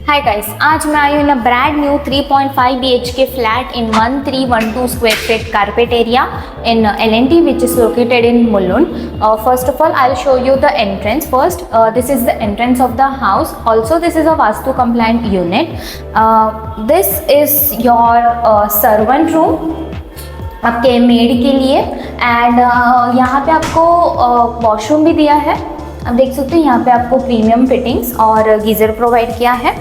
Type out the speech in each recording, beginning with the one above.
Hi guys, आज मैं आई हूँ in a brand new 3.5 BHK flat in 1312 square feet carpet area in L&T, which is located in Mulund. First of all, I'll show you the entrance first. This is the entrance of the house. Also, this is a Vastu compliant unit. This is your servant room आपके made के लिए and यहाँ पे आपको washroom भी दिया है. आप देख सकते हैं यहाँ पे आपको प्रीमियम फिटिंग्स और गीज़र प्रोवाइड किया है.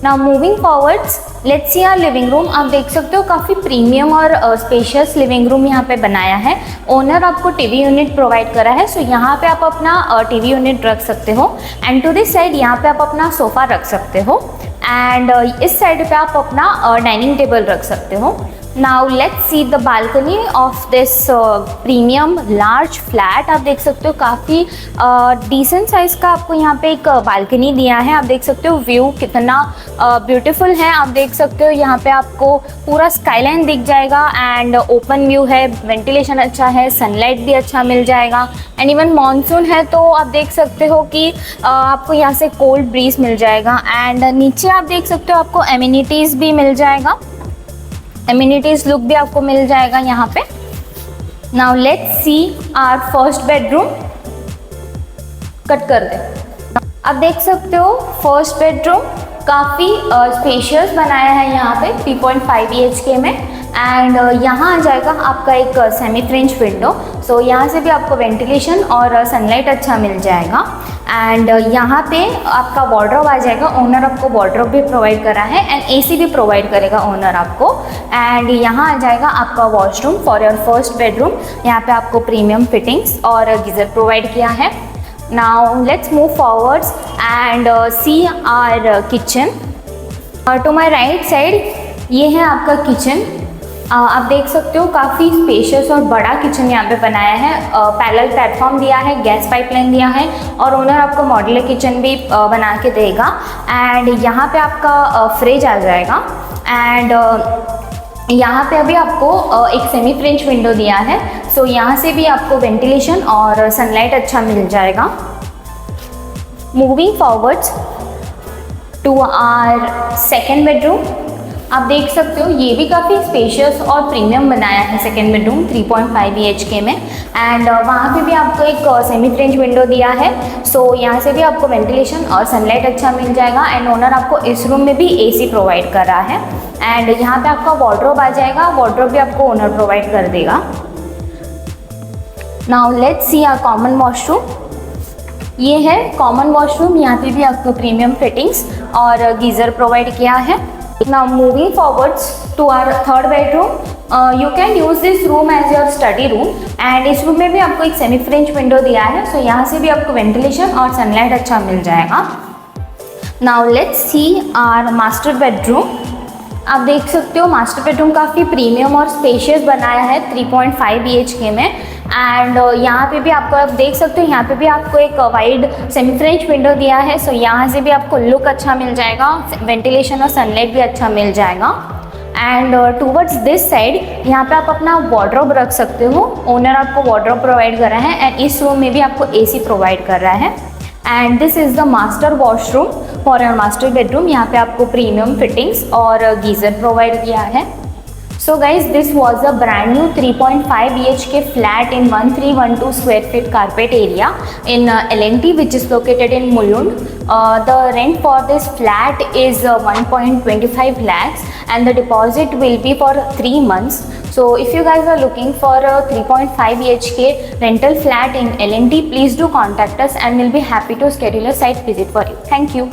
Now moving forwards, let's see our living room. आप देख सकते हो काफ़ी प्रीमियम और स्पेशियस लिविंग रूम यहाँ पे बनाया है. ओनर आपको टीवी यूनिट प्रोवाइड करा है. सो यहाँ पे आप अपना टीवी यूनिट रख सकते हो एंड टू दिस साइड यहाँ पे आप अपना सोफ़ा रख सकते हो एंड इस साइड पे आप अपना डाइनिंग टेबल रख सकते हो. Now let's see the balcony of this premium large flat. आप देख सकते हो काफ़ी डिसेंट साइज़ का आपको यहाँ पे एक बालकनी दिया है. आप देख सकते हो व्यू कितना ब्यूटीफुल है. आप देख सकते हो यहाँ पे आपको पूरा स्काईलाइन दिख जाएगा एंड ओपन व्यू है, वेंटिलेशन अच्छा है, सनलाइट भी अच्छा मिल जाएगा एंड इवन मानसून है तो आप देख सकते हो कि आपको यहाँ से कोल्ड ब्रीज मिल जाएगा. एंड नीचे आप देख सकते हो आपको एमिनिटीज़ भी मिल जाएगा, एमिनिटीज़ लुक भी आपको मिल जाएगा यहाँ पे. Now let's see our first bedroom. Cut कर दे. आप देख सकते हो फर्स्ट बेडरूम काफ़ी स्पेशियस बनाया है यहाँ पे 3.5 BHK में एंड यहाँ आ जाएगा आपका एक सेमी फ्रेंच विंडो. सो यहाँ से भी आपको वेंटिलेशन और सनलाइट अच्छा मिल जाएगा एंड यहाँ पे आपका वार्डरोब आ जाएगा. ओनर आपको वार्डरोब भी प्रोवाइड करा है एंड AC भी प्रोवाइड करेगा ओनर आपको. एंड यहाँ आ जाएगा आपका washroom for your first bedroom. यहाँ पे आपको प्रीमियम फिटिंग्स और गीज़र प्रोवाइड किया है. Now let's move forwards and see our kitchen. To my right side ये है आपका किचन. आप देख सकते हो काफ़ी स्पेशियस और बड़ा किचन यहाँ पे बनाया है. पैरेलल प्लेटफॉर्म दिया है, गैस पाइपलाइन दिया है और ओनर आपको मॉड्यूलर किचन भी बना के देगा. एंड यहाँ पे आपका फ्रिज आ जाएगा एंड यहाँ पे अभी आपको एक सेमी फ्रेंच विंडो दिया है. सो यहाँ से भी आपको वेंटिलेशन और सनलाइट अच्छा मिल जाएगा. Moving forwards to our second bedroom. आप देख सकते हो ये भी काफ़ी स्पेशियस और प्रीमियम बनाया है सेकेंड बेडरूम 3.5 BHK में एंड वहाँ पे भी आपको एक सेमी फ्रेंच विंडो दिया है. सो यहाँ से भी आपको वेंटिलेशन और सनलाइट अच्छा मिल जाएगा एंड ओनर आपको इस रूम में भी AC प्रोवाइड कर रहा है. एंड यहाँ पे आपका वार्डरोब आ जाएगा, वार्डरोब भी आपको ओनर प्रोवाइड कर देगा. Now let's see our common washroom. ये है कॉमन वॉशरूम. यहाँ पे भी आपको प्रीमियम फिटिंग्स और गीज़र प्रोवाइड किया है. Now moving forwards to our third bedroom, you can use this room as your study room and इस रूम में भी आपको एक सेमी फ्रेंच विंडो दिया है. सो यहाँ से भी आपको वेंटिलेशन और सनलाइट अच्छा मिल जाएगा. Now let's see our master bedroom. आप देख सकते हो मास्टर बेडरूम काफ़ी प्रीमियम और स्पेशियस बनाया है 3.5 BHK में एंड यहाँ पे भी आपको आप देख सकते हो यहाँ पे भी आपको एक वाइड सेमी फ्रेंच विंडो दिया है. सो यहाँ से भी आपको लुक अच्छा मिल जाएगा, वेंटिलेशन और सनलाइट भी अच्छा मिल जाएगा. एंड टूवर्ड्स दिस साइड यहाँ पे आप अपना वार्डरोब रख सकते हो. ओनर आपको वार्डरोब प्रोवाइड कर रहा है एंड इस रूम में भी आपको AC प्रोवाइड कर रहा है. And this is the master washroom for your master bedroom. यहाँ पे आपको प्रीमियम फिटिंग्स और गीज़र प्रोवाइड किया है. So guys, this was a brand new 3.5 BHK flat in 1312 square feet carpet area in L&T, which is located in Mulund. The rent for this flat is 1.25 lakhs and the deposit will be for 3 months. So if you guys are looking for a 3.5 BHK rental flat in L&T, please do contact us and we'll be happy to schedule a site visit for you. Thank you.